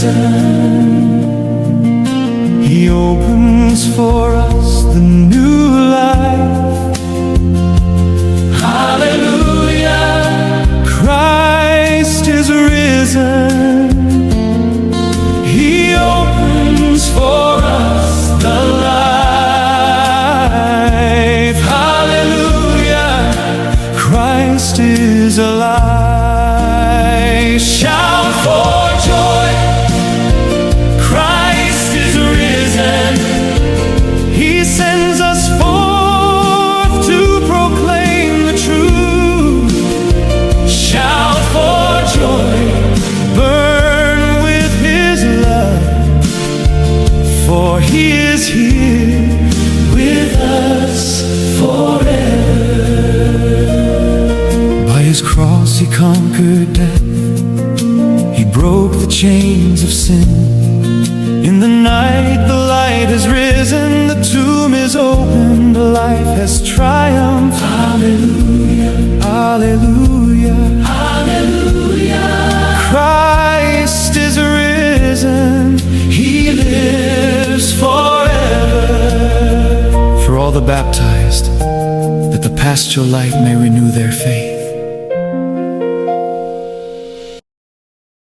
risen. He opens for us the new life. Hallelujah, Christ is risen. He opens for us the life. Hallelujah, Christ is alive. Shout for joy, Christ is risen. He sends us forth to proclaim the truth. Shout for joy, burn with His love, for He is here with us forever. By His cross He conquered death. He broke the chains of sin. In the night the light has risen. The tomb is opened. Life has triumphed. Hallelujah, hallelujah, hallelujah. Christ is risen. He lives forever. For all the baptized, that the paschal light may renew their faith.